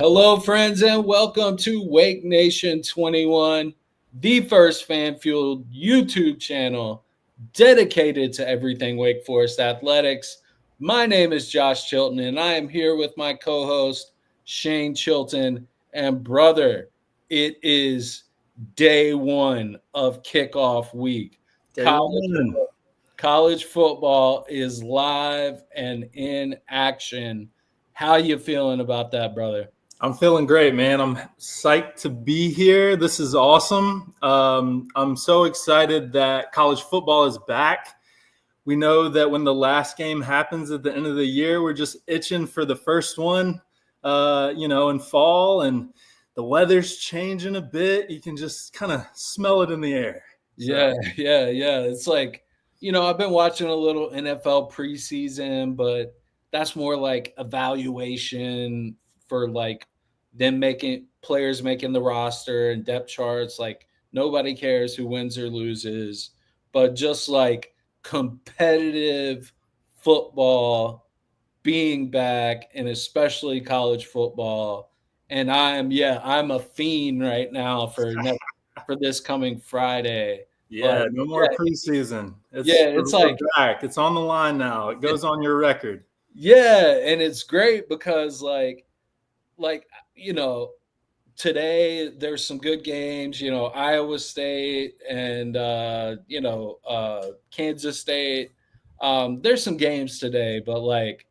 Hello, friends, and welcome to Wake Nation 21, the first fan-fueled YouTube channel dedicated to everything Wake Forest athletics. My name is Josh Chilton, and I am here with my co-host, Shane Chilton. And brother, it is day one of kickoff week. Day College, one. college football is live and in action. How you feeling about that, brother? I'm feeling great, man. I'm psyched to be here. This is awesome. I'm so excited that college football is back. We know that when the last game happens at the end of the year, we're just itching for the first one, in fall, and the weather's changing a bit. You can just kind of smell it in the air. Yeah. It's like, I've been watching a little NFL preseason, but that's more like evaluation for like them making players making the roster and depth charts. Like nobody cares who wins or loses, but just like competitive football being back and especially college football. And I'm a fiend right now for this coming Friday. But Yeah, no more preseason. it's We're like back. It's on the line now. It goes on your record. and it's great because like you know today there's some good games. Iowa State and Kansas State. There's some games today, but like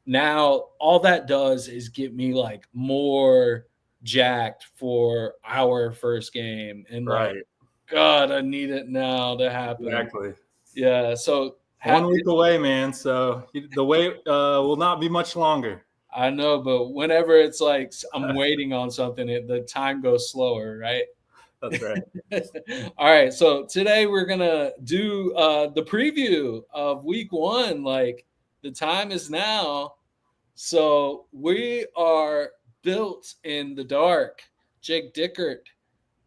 now all that does is get me like more jacked for our first game and like Right. God, I need it now to happen. Exactly. Yeah, so 1 week away, man. So the wait will not be much longer. I know, but whenever it's like I'm waiting on something, the time goes slower, right? That's right. All right, so today we're gonna do the preview of week one. Like the time is now, so we are built in the dark. Jake Dickert,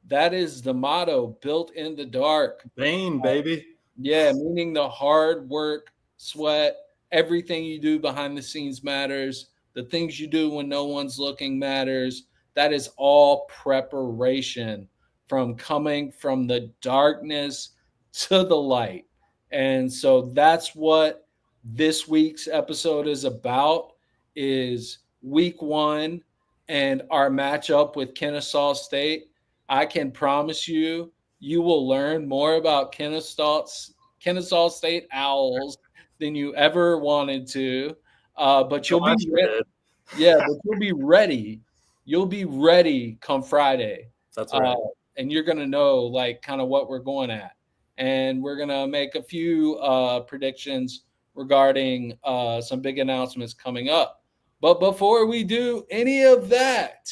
that is the motto, built in the dark. Bane, baby. Yeah, meaning the hard work, sweat, everything you do behind the scenes matters. The things you do when no one's looking matters. That is all preparation from coming from the darkness to the light. And so that's what this week's episode is about is week 1 and our matchup with Kennesaw State. I can promise you will learn more about Kennesaw State Owls than you ever wanted to. But you'll be yeah, but you'll be ready. You'll be ready come Friday. That's Uh, right. and you're gonna know like kind of what we're going at. And we're gonna make a few predictions regarding some big announcements coming up. But before we do any of that,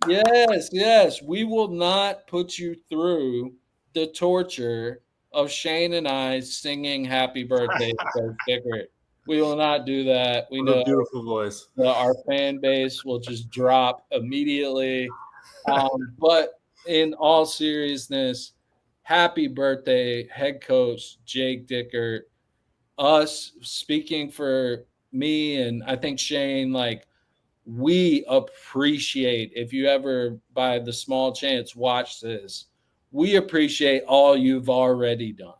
yes, we will not put you through the torture of Shane and I singing happy birthday to Coach Dickert. We will not do that. We What a know beautiful voice. that our fan base will just drop immediately. But in all seriousness, happy birthday, head coach Jake Dickert. Us speaking for me and I think Shane, like we appreciate if you ever by the small chance watch this, we appreciate all you've already done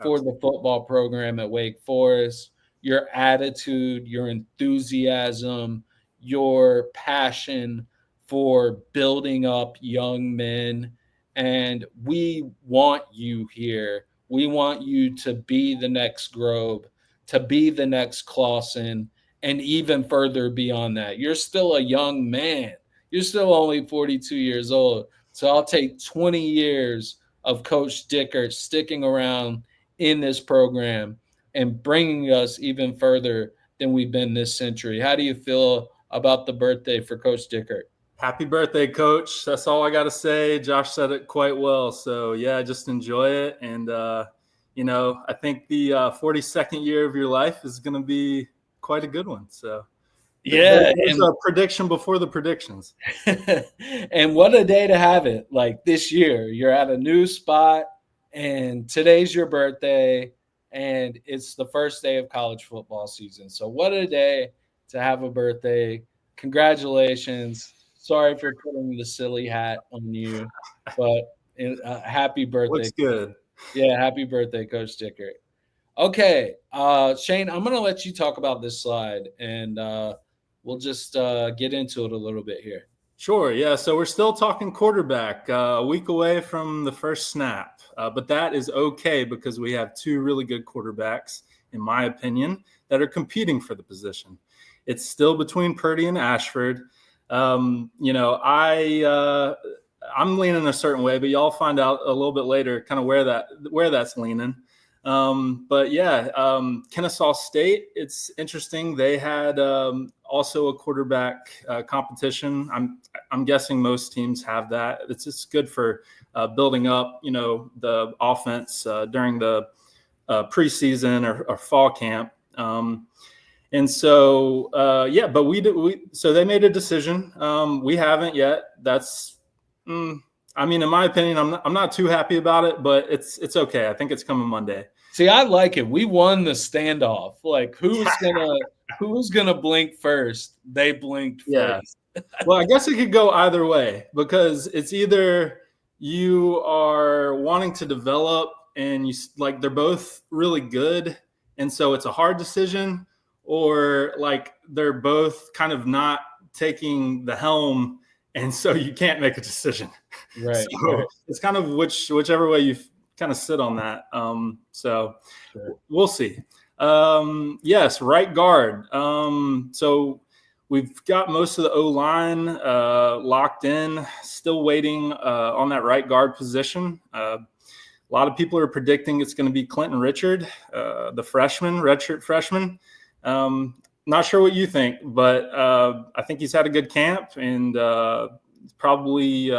for the football program at Wake Forest, your attitude, your enthusiasm, your passion for building up young men. And we want you here. We want you to be the next Grove, to be the next Clausen, and even further beyond that. You're still a young man. You're still only 42 years old. So I'll take 20 years of Coach Dickert sticking around in this program and bringing us even further than we've been this century. How do you feel about the birthday for Coach Dickert? Happy birthday, Coach. That's all I got to say. Josh said it quite well. So, yeah, just enjoy it. And, I think the 42nd year of your life is going to be quite a good one. So, there's a prediction before the predictions. And what a day to have it. Like this year, you're at a new spot, and today's your birthday, and it's the first day of college football season. So, what a day to have a birthday. congratulations. Sorry for putting the silly hat on you, but happy birthday. Looks good. Yeah, happy birthday, Coach Dicker. Okay, Shane, I'm going to let you talk about this slide, and we'll just get into it a little bit here. Sure. Yeah. So we're still talking quarterback, a week away from the first snap, but that is okay because we have two really good quarterbacks, in my opinion, that are competing for the position. It's still between Purdy and Ashford. I'm leaning a certain way, but y'all find out a little bit later, kind of where that's leaning. But yeah, Kennesaw State, it's interesting. They had also a quarterback competition. I'm guessing most teams have that. It's just good for building up, the offense during the preseason or fall camp. And so, but so they made a decision. We haven't yet. That's, in my opinion, I'm not too happy about it, but it's okay. I think it's coming Monday. See, I like it. We won the standoff. Like, who's gonna blink first? They blinked first. Well, I guess it could go either way because it's either you are wanting to develop and they're both really good, and so it's a hard decision, or like they're both kind of not taking the helm, and so you can't make a decision. Right. So right. It's kind of whichever way you kind of sit on that. Sure. We'll see. Yes, right guard. So we've got most of the O-line locked in, still waiting on that right guard position. A lot of people are predicting it's going to be Clinton Richard, the redshirt freshman. Not sure what you think, but I think he's had a good camp and probably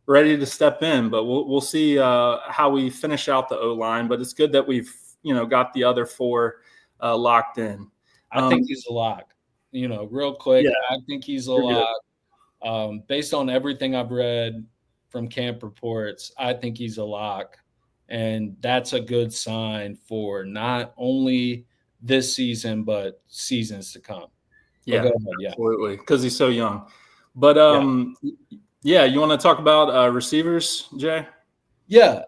ready to step in. But we'll see how we finish out the O-line. But it's good that we've got the other four locked in. I think he's a lock. Real quick, I think he's a lock. Based on everything I've read from camp reports, I think he's a lock. And that's a good sign for not only this season, but seasons to come. Yeah, absolutely, because he's so young. But you want to talk about receivers, Jay? Yeah.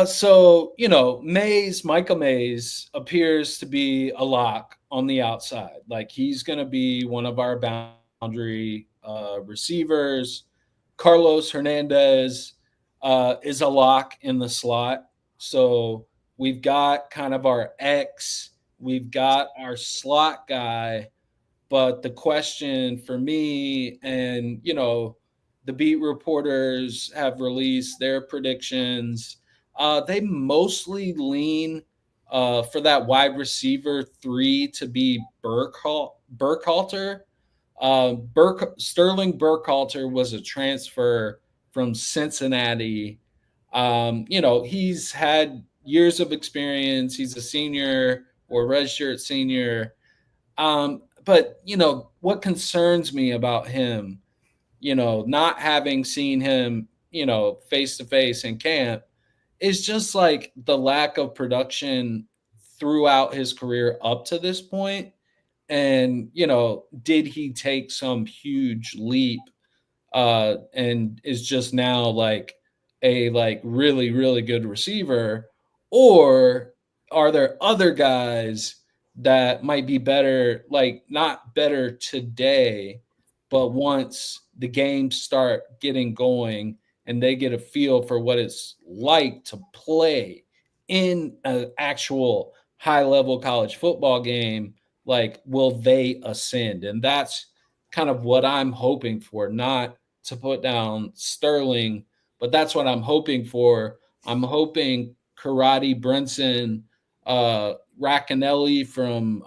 So, Micah Mays appears to be a lock on the outside. Like, he's going to be one of our boundary receivers. Carlos Hernandez is a lock in the slot. So we've got kind of our X, we've got our slot guy. But the question for me, and, the beat reporters have released their predictions. They mostly lean for that wide receiver 3 to be Burkhalter. Sterling Burkhalter was a transfer from Cincinnati. He's had years of experience. He's a senior or redshirt senior. But, what concerns me about him, not having seen him, face to face in camp, is just like the lack of production throughout his career up to this point. And, did he take some huge leap and is just now like a really, really good receiver? Or are there other guys that might be better, like not better today, but once the games start getting going and they get a feel for what it's like to play in an actual high level college football game, like, will they ascend? And that's kind of what I'm hoping for, not to put down Sterling, but that's what I'm hoping for. I'm hoping Karate Brinson, Racanelli from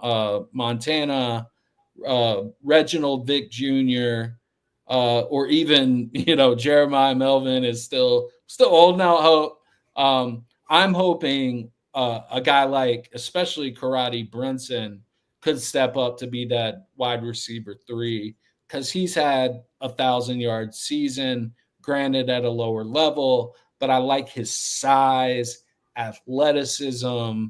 Montana, Reginald Vick Jr., or even, Jeremiah Melvin is still holding out hope. I'm hoping a guy like, especially Karate Brinson, could step up to be that wide receiver 3, because he's had 1,000-yard season, granted at a lower level, but I like his size, athleticism.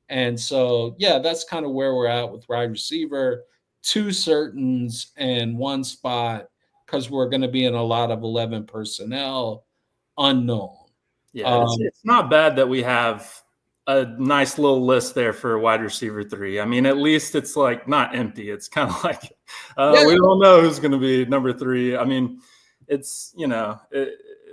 And so, that's kind of where we're at with wide receiver. two certains and one spot because we're going to be in a lot of 11 personnel unknown. Yeah, it's not bad that we have a nice little list there for wide receiver 3. I mean, at least it's like not empty. It's kind of like we don't know who's going to be number 3. I mean, it's, at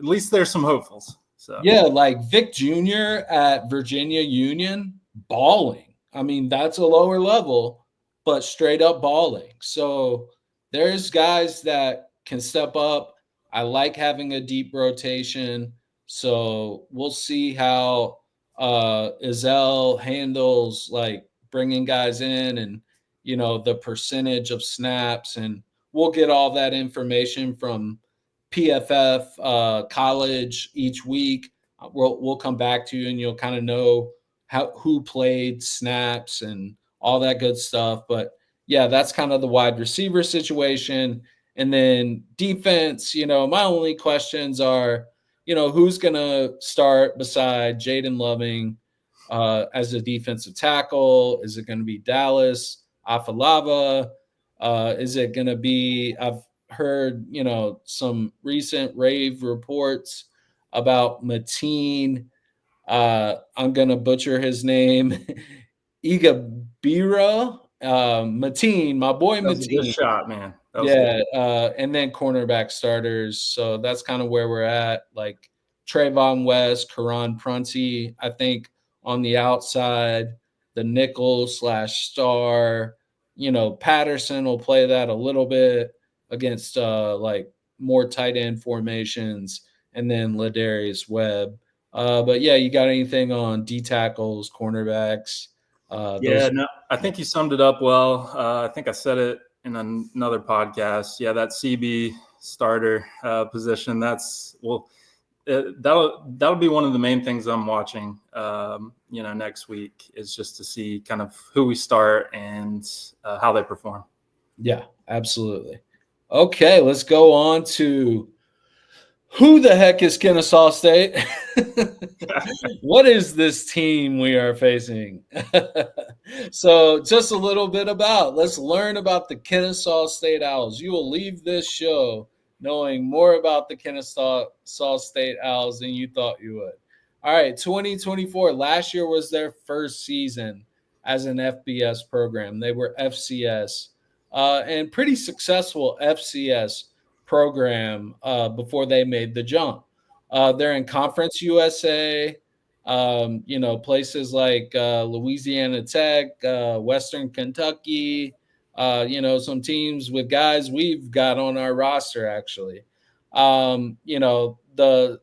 least there's some hopefuls. So yeah, like Vic Jr. at Virginia Union, balling. I mean, that's a lower level, but straight up balling. So there's guys that can step up. I like having a deep rotation. So we'll see how Izell handles like bringing guys in and, the percentage of snaps. And we'll get all that information from PFF college each week. We'll come back to you and you'll kind of know who played snaps and all that good stuff. But yeah, that's kind of the wide receiver situation. And then defense, my only questions are, who's going to start beside Jaden Loving as a defensive tackle? Is it going to be Dallas Afalava? Is it going to be, I've heard, some recent rave reports about Mateen. I'm going to butcher his name. Igabira. Mateen, my boy Mateen. That was a good shot, man. Yeah, and then cornerback starters. So that's kind of where we're at. Like Trayvon West, Karan Prunty, I think on the outside, the nickel / star. Patterson will play that a little bit against like more tight end formations, and then Ladarius Webb. But yeah, you got anything on D tackles, cornerbacks? I think you summed it up well. I think I said it in another podcast. Yeah, that CB starter position. That'll be one of the main things I'm watching. Next week is just to see kind of who we start and how they perform. Yeah, absolutely. Okay, let's go on to who the heck is Kennesaw State? What is this team we are facing? So just a little bit let's learn about the Kennesaw State Owls. You will leave this show knowing more about the Kennesaw State Owls than you thought you would. All right, 2024. Last year was their first season as an FBS program. They were FCS and pretty successful FCS program before they made the jump. They're in Conference USA, places like Louisiana Tech, Western Kentucky, some teams with guys we've got on our roster, actually. The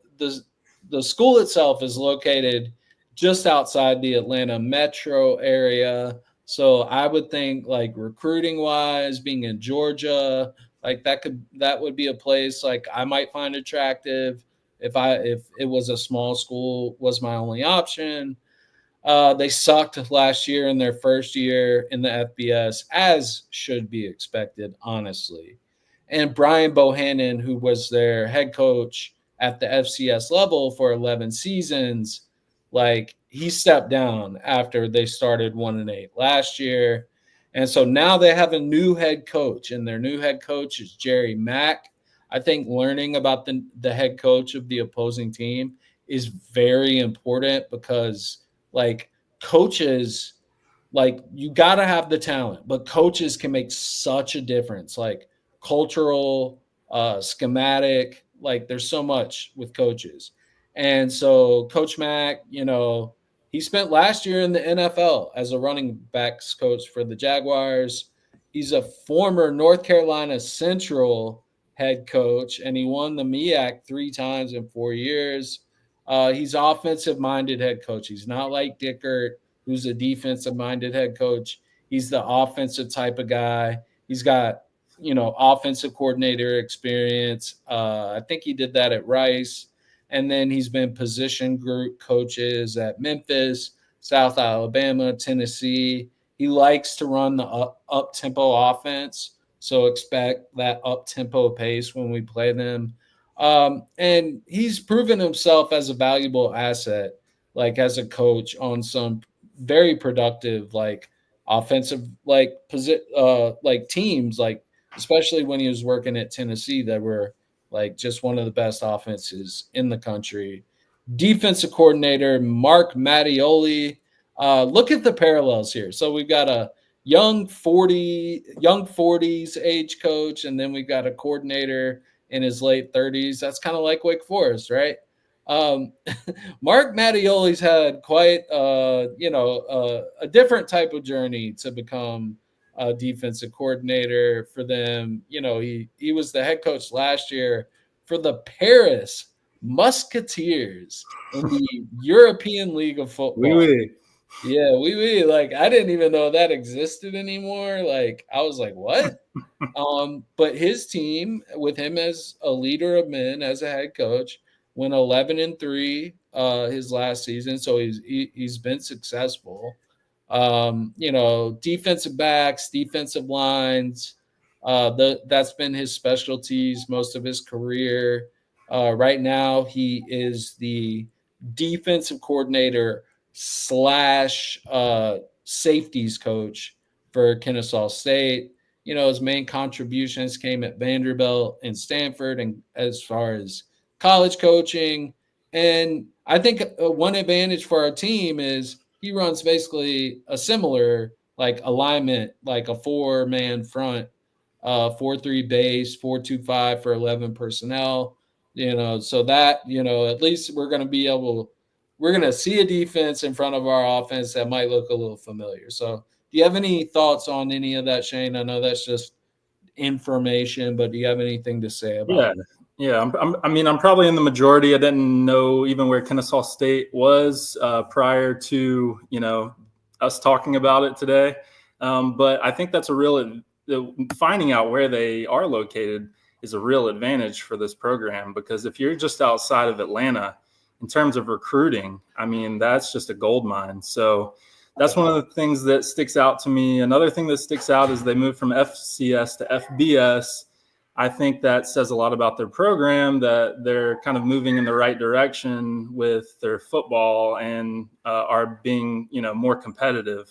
school itself is located just outside the Atlanta metro area. So I would think like recruiting wise, being in Georgia, like that would be a place like I might find attractive if it was a small school was my only option. They sucked last year in their first year in the FBS, as should be expected, honestly. And Brian Bohannon, who was their head coach at the FCS level for 11 seasons, like he stepped down after they started 1-8 last year. And so now they have a new head coach, and their new head coach is Jerry Mack. I think learning about the head coach of the opposing team is very important because, like, coaches, like, you got to have the talent, but coaches can make such a difference, like cultural, schematic, like there's so much with coaches. And so Coach Mack, he spent last year in the NFL as a running backs coach for the Jaguars. He's a former North Carolina Central head coach, and he won the MEAC 3 times in 4 years. He's offensive-minded head coach. He's not like Dickert, who's a defensive-minded head coach. He's the offensive type of guy. He's got, offensive coordinator experience. I think he did that at Rice. And then he's been position group coaches at Memphis, South Alabama, Tennessee. He likes to run the up-tempo offense, so expect that up-tempo pace when we play them. And he's proven himself as a valuable asset, like as a coach on some very productive, like offensive teams, like especially when he was working at Tennessee, that were like just one of the best offenses in the country. Defensive coordinator Mark Mattioli. Look at the parallels here. So we've got a young 40s age coach, and then we've got a coordinator in his late 30s. That's kind of like Wake Forest, right? Um, Mark Mattioli's had quite, a different type of journey to become a defensive coordinator for them. He was the head coach last year for the Paris Musketeers in the European League of Oui, Football. oui. Yeah, we like I didn't even know that existed anymore. Like I was like, what? But his team, with him as a leader of men, as a head coach, went 11-3 his last season. So he's been successful. Defensive backs, defensive lines, that's been his specialties most of his career. Right now, he is the defensive coordinator slash safeties coach for Kennesaw State. His main contributions came at Vanderbilt and Stanford, and as far as college coaching. And I think one advantage for our team is he runs basically a similar like alignment, like a 4-man front, 4-3 base, 4-2-5 for 11 personnel. So that at least we're going to see a defense in front of our offense that might look a little familiar. So do you have any thoughts on any of that, Shane? I know that's just information, but do you have anything to say about Yeah. Yeah. I'm probably in the majority. I didn't know even where Kennesaw State was prior to, us talking about it today. But I think that's finding out where they are located is a real advantage for this program, because if you're just outside of Atlanta in terms of recruiting, I mean, that's just a gold mine. So that's one of the things that sticks out to me. Another thing that sticks out is they moved from FCS to FBS. I think that says a lot about their program, that they're kind of moving in the right direction with their football and are being, more competitive.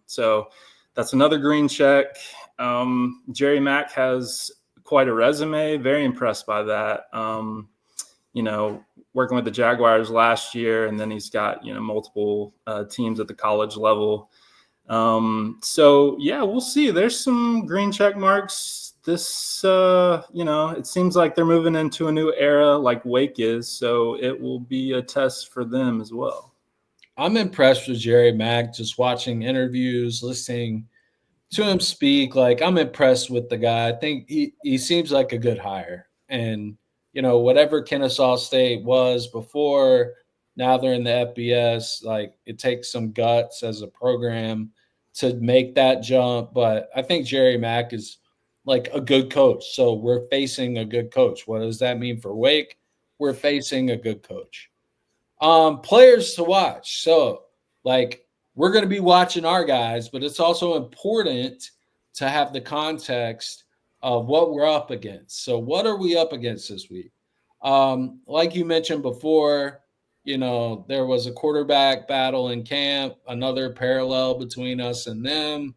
So that's another green check. Jerry Mack has quite a resume. Very impressed by that. Working with the Jaguars last year, and then he's got, multiple teams at the college level. So yeah, we'll see. There's some green check marks. This, it seems like they're moving into a new era like Wake is. So it will be a test for them as well. I'm impressed with Jerry Mack, just watching interviews, listening to him speak. Like, I'm impressed with the guy. I think he seems like a good hire. And, whatever Kennesaw State was before, now they're in the FBS. Like, it takes some guts as a program to make that jump. But I think Jerry Mack is like a good coach. So we're facing a good coach. What does that mean for Wake? We're facing a good coach. Players to watch. So, like, we're going to be watching our guys, but it's also important to have the context of what we're up against. So, what are we up against this week? Like you mentioned before, there was a quarterback battle in camp, another parallel between us and them.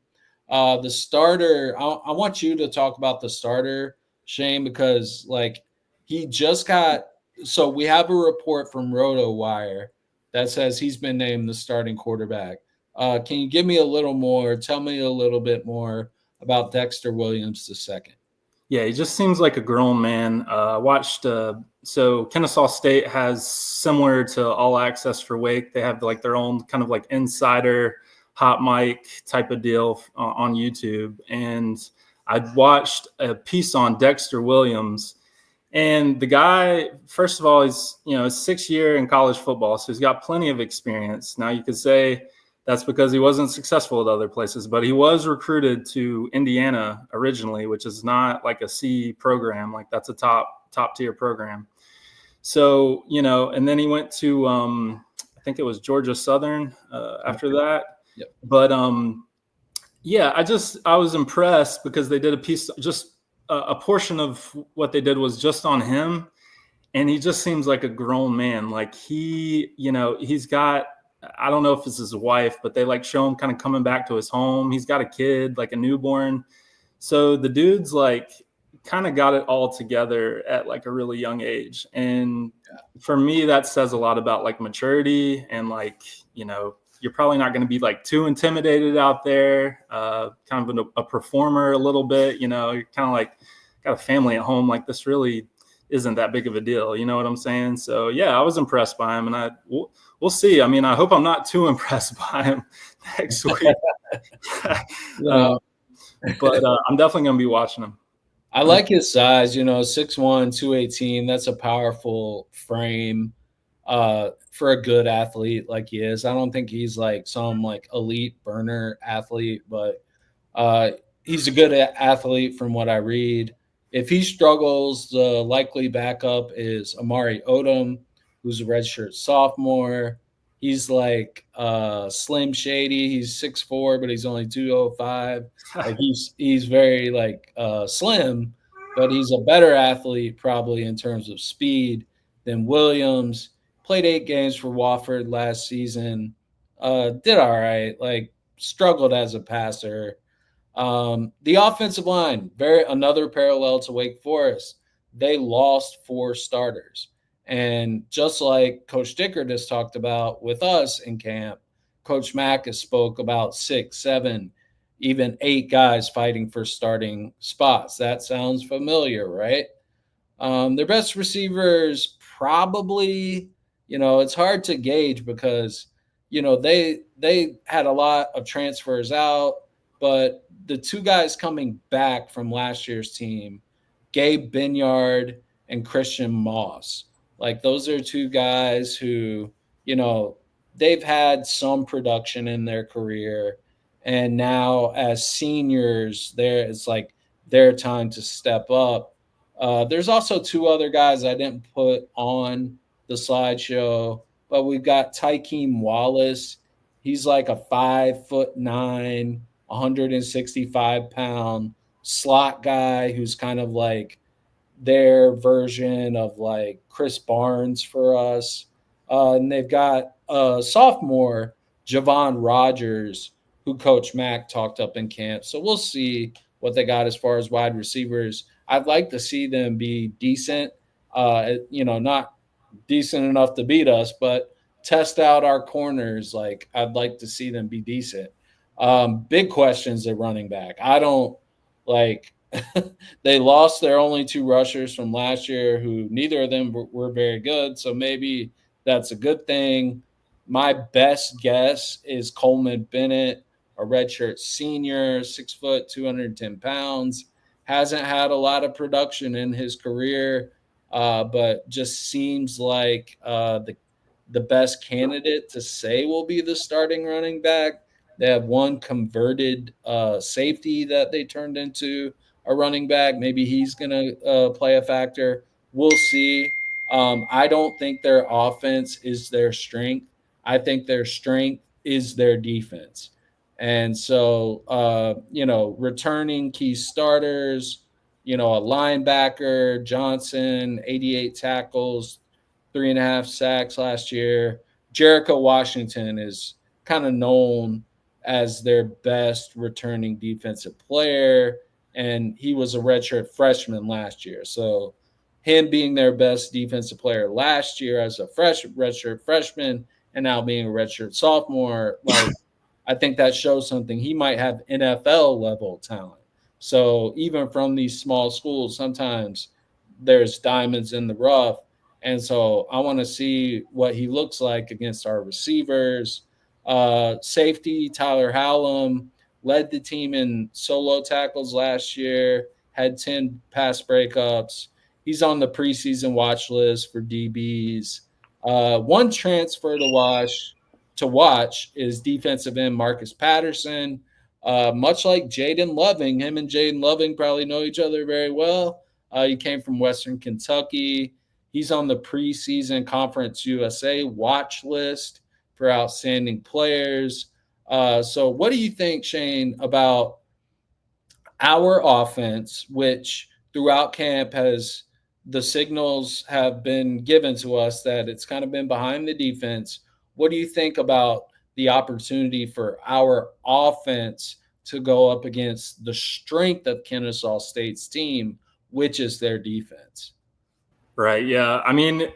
The starter, I want you to talk about the starter, Shane, because like he just got. So we have a report from RotoWire that says he's been named the starting quarterback. Can you give me a little more? Tell me a little bit more about Dexter Williams II. Yeah, he just seems like a grown man. Watched. So Kennesaw State has, similar to All Access for Wake, they have like their own kind of like insider hot mic type of deal on YouTube. And I'd watched a piece on Dexter Williams. And the guy, first of all, he's, a 6th year in college football, so he's got plenty of experience. Now, you could say that's because he wasn't successful at other places, but he was recruited to Indiana originally, which is not like a C program. Like, that's a top tier program. So, and then he went to, I think it was Georgia Southern after that. Yep. But yeah, I was impressed because they did a piece, just a portion of what they did was just on him. And he just seems like a grown man. Like he's got I don't know if it's his wife, but they like show him kind of coming back to his home. He's got a kid, like a newborn. So the dude's like kind of got it all together at like a really young age. And for me, that says a lot about like maturity and like, you know, you're probably not going to be like too intimidated out there, kind of a performer a little bit, you know, you're kind of like got a family at home. Like this really isn't that big of a deal. You know what I'm saying? So yeah, I was impressed by him, and we'll see. I mean, I hope I'm not too impressed by him next week. No. But I'm definitely going to be watching him. I like his size, 6'1", 218. That's a powerful frame for a good athlete like he is. I don't think he's like some like elite burner athlete, but he's a good athlete from what I read. If he struggles, the likely backup is Amari Odom, who's a redshirt sophomore. He's like Slim Shady. He's 6'4", but he's only 205. Like he's very like slim, but he's a better athlete probably in terms of speed than Williams. Played 8 games for Wofford last season. Did all right. Like struggled as a passer. The offensive line, another parallel to Wake Forest. They lost 4 starters. And just like Coach Dicker just talked about with us in camp, Coach Mack has spoke about 6, 7, even 8 guys fighting for starting spots. That sounds familiar, right? Their best receivers probably, it's hard to gauge because, they had a lot of transfers out, but the 2 guys coming back from last year's team, Gabe Binyard and Christian Moss, like those are 2 guys who, they've had some production in their career. And now as seniors, it's like their time to step up. There's also 2 other guys I didn't put on the slideshow, but we've got Tykeem Wallace. He's like a 5'9", 165-pound slot guy who's kind of like their version of like Chris Barnes for us. And they've got sophomore Javon Rogers, who Coach Mack talked up in camp. So we'll see what they got as far as wide receivers. I'd like to see them be decent, not decent enough to beat us, but test out our corners. Like I'd like to see them be decent. Big questions at running back. I don't like they lost their only 2 rushers from last year, who neither of them were very good. So maybe that's a good thing. My best guess is Coleman Bennett, a redshirt senior, 6 foot, 210 pounds. Hasn't had a lot of production in his career, but just seems like the best candidate to say will be the starting running back. They have one converted safety that they turned into a running back. Maybe he's going to play a factor. We'll see. I don't think their offense is their strength. I think their strength is their defense. And so, returning key starters, a linebacker, Johnson, 88 tackles, 3.5 sacks last year. Jericho Washington is kind of known as their best returning defensive player, and he was a redshirt freshman last year. So him being their best defensive player last year as a redshirt freshman and now being a redshirt sophomore, like I think that shows something. He might have NFL level talent. So even from these small schools, sometimes there's diamonds in the rough. And so I want to see what he looks like against our receivers. Safety, Tyler Hallam led the team in solo tackles last year, had 10 pass breakups. He's on the preseason watch list for DBs. One transfer to watch is defensive end Marcus Patterson. Much like Jaden Loving, him and Jaden Loving probably know each other very well. He came from Western Kentucky. He's on the preseason Conference USA watch list for outstanding players. So what do you think, Shane, about our offense, which throughout camp the signals have been given to us that it's kind of been behind the defense. what do you think about the opportunity for our offense to go up against the strength of Kennesaw State's team, which is their defense? Right. Yeah. I mean,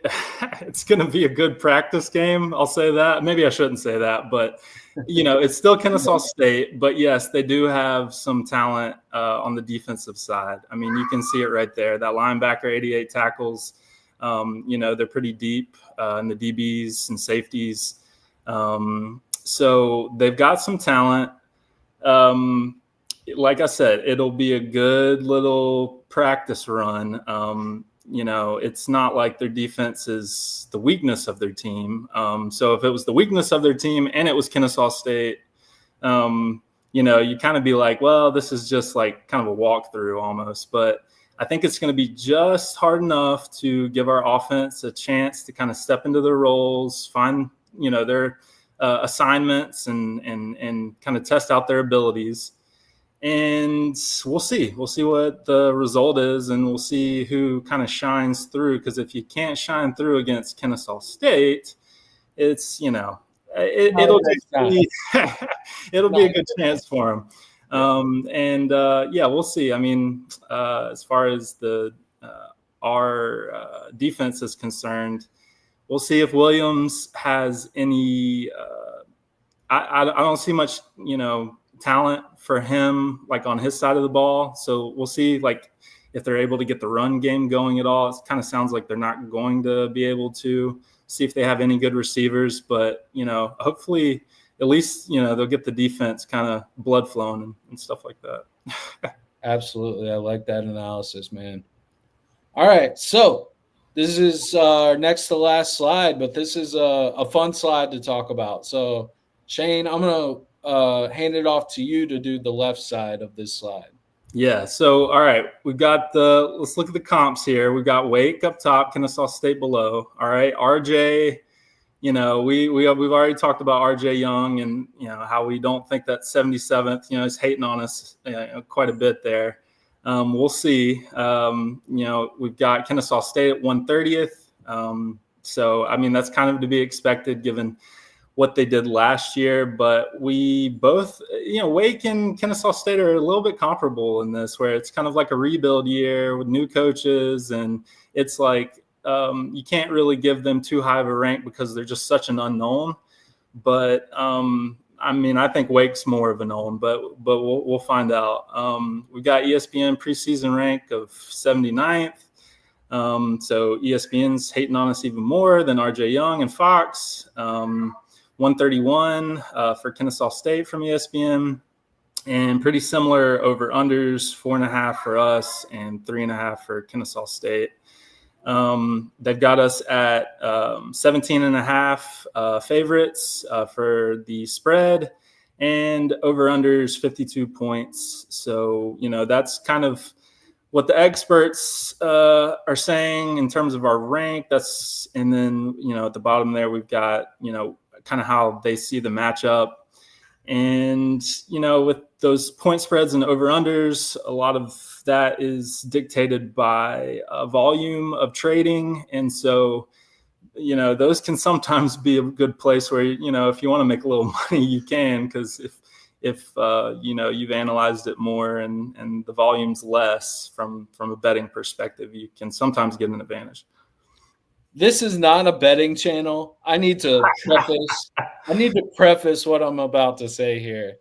it's going to be a good practice game. I'll say that. Maybe I shouldn't say that, but it's still Kennesaw State. But yes, they do have some talent on the defensive side. I mean, you can see it right there. That linebacker, 88 tackles. They're pretty deep in the DBs and safeties. So they've got some talent. Like I said, it'll be a good little practice run. It's not like their defense is the weakness of their team. So if it was the weakness of their team and it was Kennesaw State, you kind of be like, well, this is just like kind of a walkthrough almost. But I think it's going to be just hard enough to give our offense a chance to kind of step into their roles, find, their assignments and kind of test out their abilities. And we'll see what the result is, and we'll see who kind of shines through. Because if you can't shine through against Kennesaw State, it's, it'll just be, it'll be a good chance for them. We'll see. I mean, as far as our defense is concerned, we'll see if Williams has any. I don't see much, talent for him, like on his side of the ball. So we'll see, like, if they're able to get the run game going at all. It kind of sounds like they're not going to be able to. See if they have any good receivers, but hopefully at least they'll get the defense kind of blood flowing and stuff like that. Absolutely, I like that analysis, man. All right, so this is our next to last slide, but this is a fun slide to talk about. So Shane, I'm gonna hand it off to you to do the left side of this slide. Yeah. So, all right, we've got let's look at the comps here. We've got Wake up top, Kennesaw State below. All right. RJ, we've already talked about RJ Young and, how we don't think that 77th, is hating on us quite a bit there. We'll see. We've got Kennesaw State at 130th. So, I mean, that's kind of to be expected given what they did last year, but we both, Wake and Kennesaw State are a little bit comparable in this, where it's kind of like a rebuild year with new coaches, and it's like you can't really give them too high of a rank because they're just such an unknown. But I mean, I think Wake's more of a known, but we'll find out. We've got ESPN preseason rank of 79th. So ESPN's hating on us even more than RJ Young and Fox. 131 for Kennesaw State from ESPN, and pretty similar over unders, 4.5 for us and 3.5 for Kennesaw State. They've got us at 17.5 favorites for the spread, and over unders 52 points. So, that's kind of what the experts are saying in terms of our rank. And then, at the bottom there, we've got, kind of how they see the matchup. And, with those point spreads and over-unders, a lot of that is dictated by a volume of trading. And so, those can sometimes be a good place where, if you want to make a little money, you can, because if you've analyzed it more and the volume's less from a betting perspective, you can sometimes get an advantage. This is not a betting channel. I need to preface what I'm about to say here.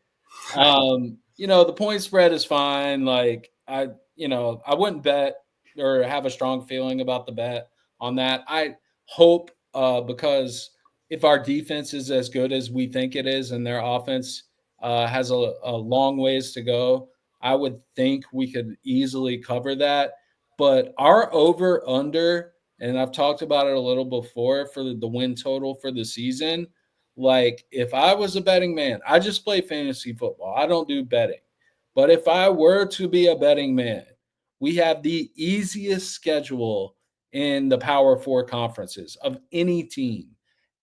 The point spread is fine. Like I wouldn't bet or have a strong feeling about the bet on that. I hope because if our defense is as good as we think it is and their offense has a long ways to go, I would think we could easily cover that. But our over under, and I've talked about it a little before, for the win total for the season. Like, if I was a betting man, I just play fantasy football. I don't do betting. But if I were to be a betting man, we have the easiest schedule in the Power Four conferences of any team.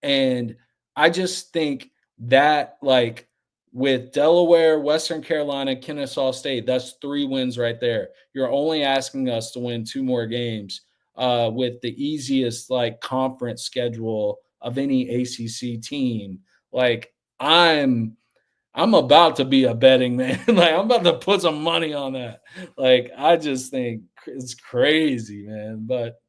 And I just think that, like, with Delaware, Western Carolina, Kennesaw State, that's 3 wins right there. You're only asking us to win 2 more games with the easiest, like, conference schedule of any ACC team. Like I'm about to be a betting man. Like I'm about to put some money on that. Like I just think it's crazy, man. But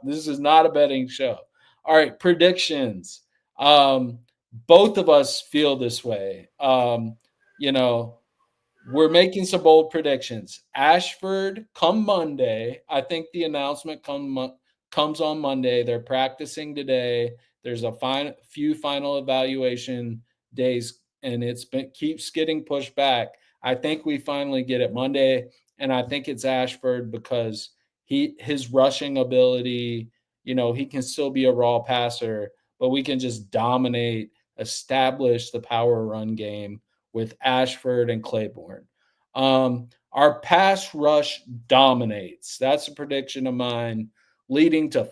this is not a betting show. All right, predictions. Um, both of us feel this way. You know, we're making some bold predictions. Ashford come Monday. I think the announcement comes on Monday. They're practicing today. There's a few final evaluation days, and keeps getting pushed back. I think we finally get it Monday, and I think it's Ashford because his rushing ability. He can still be a raw passer, but we can just dominate, establish the power run game with Ashford and Claiborne. Our pass rush dominates. That's a prediction of mine, leading to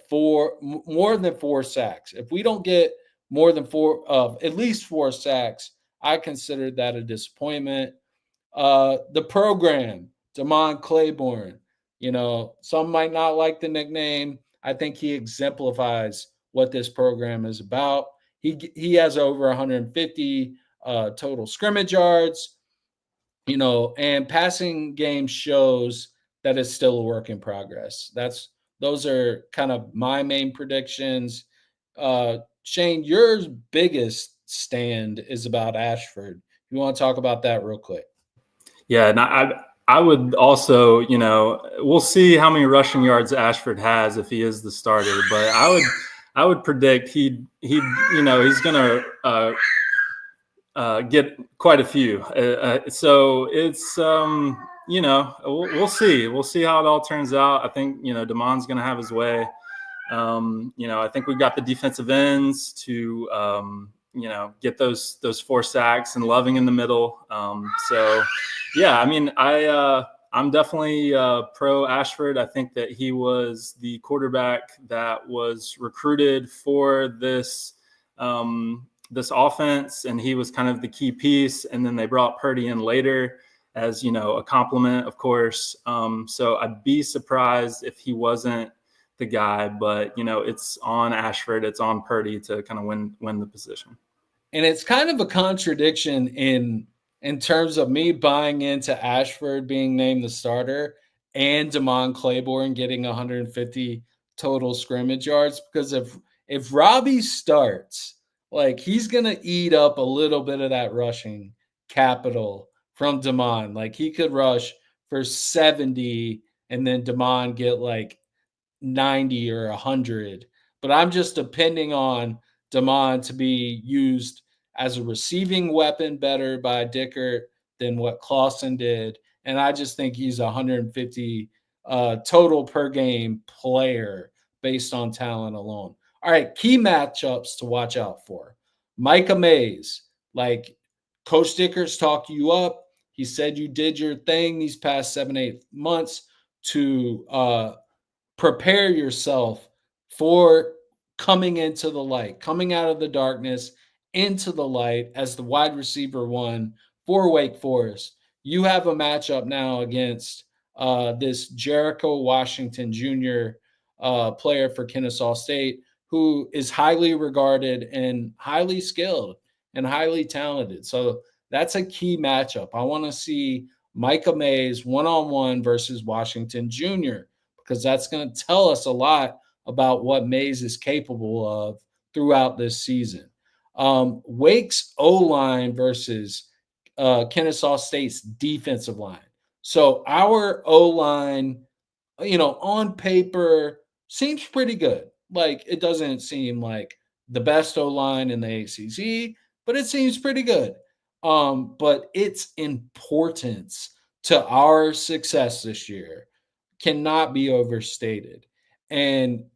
more than 4 sacks. If we don't get more than at least 4 sacks, I consider that a disappointment. The program, Damon Claiborne. Some might not like the nickname. I think he exemplifies what this program is about. He has over 150 total scrimmage yards, and passing game shows that it's still a work in progress. Those are kind of my main predictions. Shane, your biggest stand is about Ashford. You want to talk about that real quick? Yeah, and I would also, we'll see how many rushing yards Ashford has if he is the starter, but I would predict he's gonna get quite a few. So it's we'll see how it all turns out. I think Damon's gonna have his way. I think we've got the defensive ends to get those 4 sacks and Loving in the middle. So yeah, I mean, I'm definitely pro Ashford. I think that he was the quarterback that was recruited for this offense, and he was kind of the key piece. And then they brought Purdy in later as a compliment, of course. So I'd be surprised if he wasn't the guy, but it's on Ashford, it's on Purdy to kind of win the position. And it's kind of a contradiction in terms of me buying into Ashford being named the starter and Damon Claiborne getting 150 total scrimmage yards, because if Robbie starts, like, he's gonna eat up a little bit of that rushing capital from Damon. Like, he could rush for 70 and then Damon get like 90 or 100. But I'm just depending on Damon to be used as a receiving weapon better by Dickert than what Clausen did. And I just think he's 150 total per game player based on talent alone. All right, key matchups to watch out for. Micah Mays, like, Coach Dickert's talked you up. He said you did your thing these past 7-8 months to prepare yourself for coming into the light, coming out of the darkness into the light as the wide receiver one for Wake Forest. You have a matchup now against this Jericho Washington Jr. Player for Kennesaw State, who is highly regarded and highly skilled and highly talented. So that's a key matchup. I want to see Micah Mays one-on-one versus Washington Jr., because that's going to tell us a lot about what Mays is capable of throughout this season. Wake's O-line versus Kennesaw State's defensive line. So our O-line, on paper seems pretty good. Like, it doesn't seem like the best O-line in the ACC, but it seems pretty good. But its importance to our success this year cannot be overstated. And,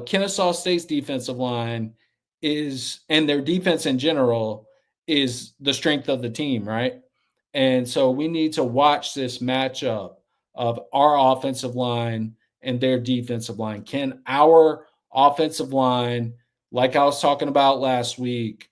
Kennesaw State's defensive line and their defense in general is the strength of the team, right? And so we need to watch this matchup of our offensive line and their defensive line. Can our offensive line, like I was talking about last week,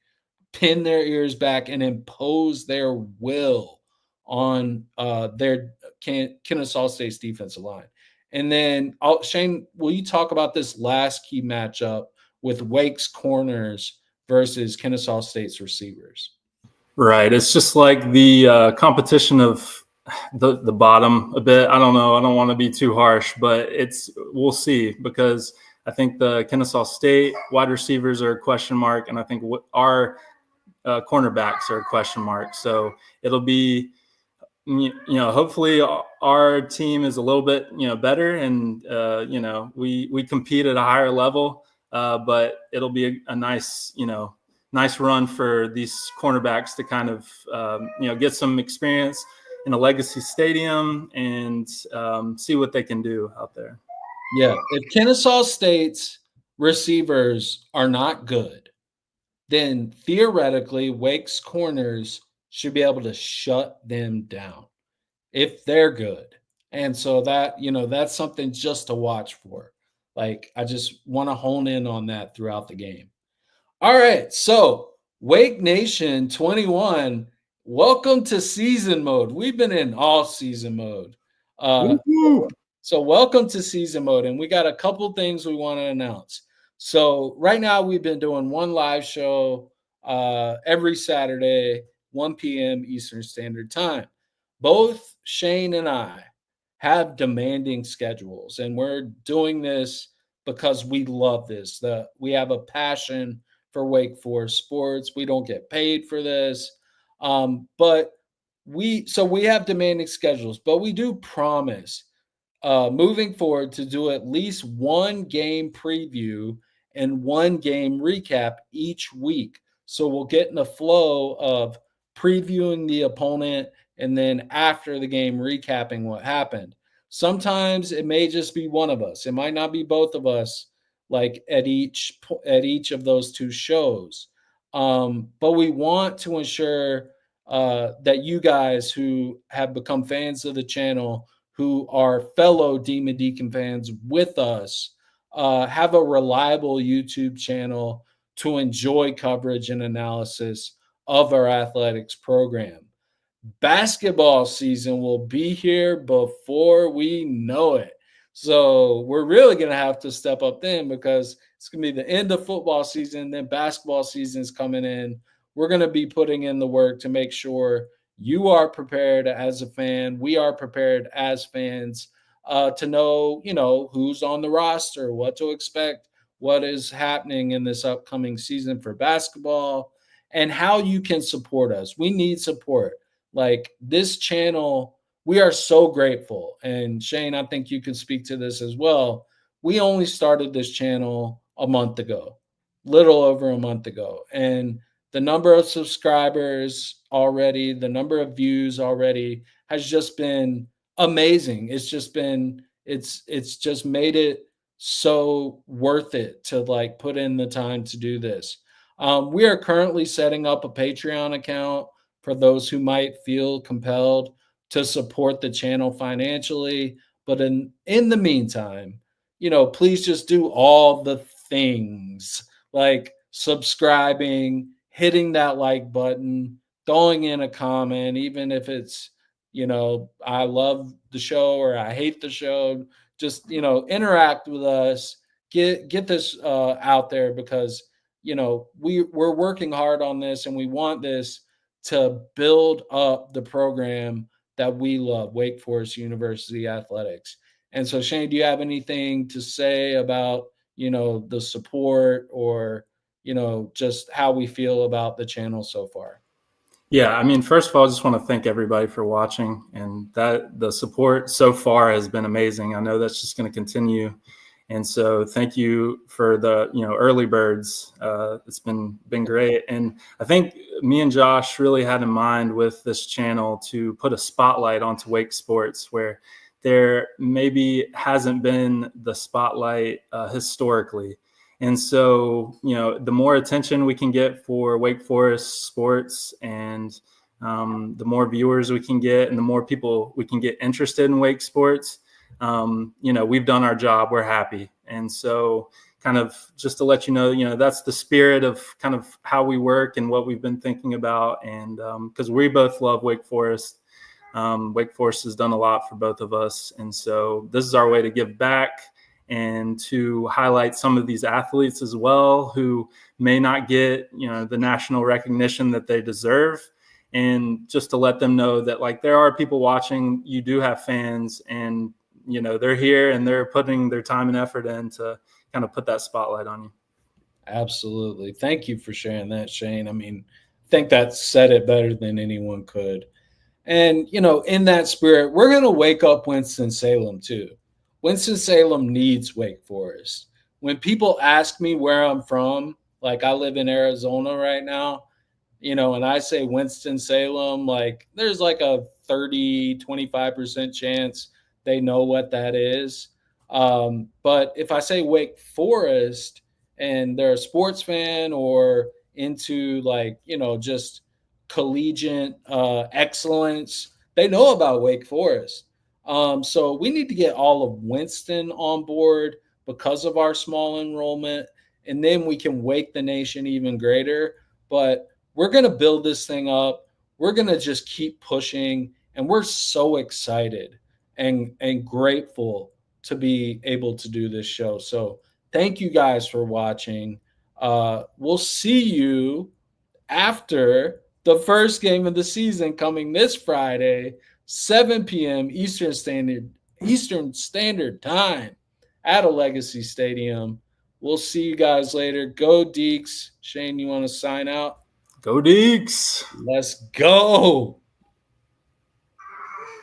pin their ears back and impose their will on their Kennesaw State's defensive line? And then, Shane, will you talk about this last key matchup with Wake's corners versus Kennesaw State's receivers. Right. It's just like the competition of the bottom a bit. I don't know. I don't want to be too harsh, but we'll see, because I think the Kennesaw State wide receivers are a question mark, and I think our cornerbacks are a question mark. So it'll be, hopefully our team is a little bit, better, and we compete at a higher level. But it'll be a nice, nice run for these cornerbacks to kind of, get some experience in a legacy stadium and see what they can do out there. Yeah. If Kennesaw State's receivers are not good, then theoretically Wake's corners should be able to shut them down if they're good. And so that, that's something just to watch for. Like, I just want to hone in on that throughout the game. All right. So, Wake Nation 21, welcome to season mode. We've been in all season mode. So, welcome to season mode. And we got a couple things we want to announce. So, right now, we've been doing one live show every Saturday, 1 p.m. Eastern Standard Time. Both Shane and I have demanding schedules, and we're doing this because we love this. We have a passion for Wake Forest sports. We don't get paid for this, but we have demanding schedules. But we do promise moving forward to do at least one game preview and one game recap each week. So we'll get in the flow of previewing the opponent and then after the game recapping what happened. Sometimes it may just be one of us. It might not be both of us, like at each of those two shows. But we want to ensure that you guys who have become fans of the channel, who are fellow Demon Deacon fans with us, have a reliable YouTube channel to enjoy coverage and analysis of our athletics program. Basketball season will be here before we know it. So we're really going to have to step up then, because it's going to be the end of football season. Then basketball season is coming in. We're going to be putting in the work to make sure you are prepared as a fan. We are prepared as fans to know, who's on the roster, what to expect, what is happening in this upcoming season for basketball, and how you can support us. We need support. Like, this channel, we are so grateful. And Shane, I think you can speak to this as well. We only started this channel a month ago, little over a month ago. And the number of subscribers already, the number of views already has just been amazing. It's just made it so worth it to like put in the time to do this. We are currently setting up a Patreon account for those who might feel compelled to support the channel financially. But in the meantime, please just do all the things like subscribing, hitting that like button, throwing in a comment, even if it's, I love the show or I hate the show. Just, interact with us, get this out there, because, we're working hard on this, and we want this to build up the program that we love, Wake Forest University athletics. And so, Shane, do you have anything to say about, the support or, just how we feel about the channel so far? Yeah, I mean, first of all, I just want to thank everybody for watching, and that the support so far has been amazing. I know that's just going to continue. And so thank you for the, early birds. It's been great. And I think me and Josh really had in mind with this channel to put a spotlight onto Wake sports, where there maybe hasn't been the spotlight historically. And so, the more attention we can get for Wake Forest sports, and the more viewers we can get, and the more people we can get interested in Wake sports, we've done our job. We're happy. And so kind of just to let you know, that's the spirit of kind of how we work and what we've been thinking about. And because we both love Wake Forest. Wake Forest has done a lot for both of us. And so this is our way to give back and to highlight some of these athletes as well who may not get, the national recognition that they deserve. And just to let them know that, like, there are people watching, you do have fans, and, they're here and they're putting their time and effort in to kind of put that spotlight on you. Absolutely. Thank you for sharing that, Shane. I mean, I think that said it better than anyone could. And, in that spirit, we're going to wake up Winston-Salem too. Winston-Salem needs Wake Forest. When people ask me where I'm from, like I live in Arizona right now, and I say Winston-Salem, like there's like a 25% chance they know what that is. But if I say Wake Forest and they're a sports fan or into like, just collegiate excellence, they know about Wake Forest. So we need to get all of Winston on board because of our small enrollment, and then we can wake the nation even greater. But we're going to build this thing up. We're going to just keep pushing, and we're so excited and grateful to be able to do this show. So thank you guys for watching. We'll see you after the first game of the season coming this Friday, 7 p.m. Eastern Standard Time at Legacy Stadium. We'll see you guys later. Go Deeks. Shane, you want to sign out? Go Deeks. Let's go.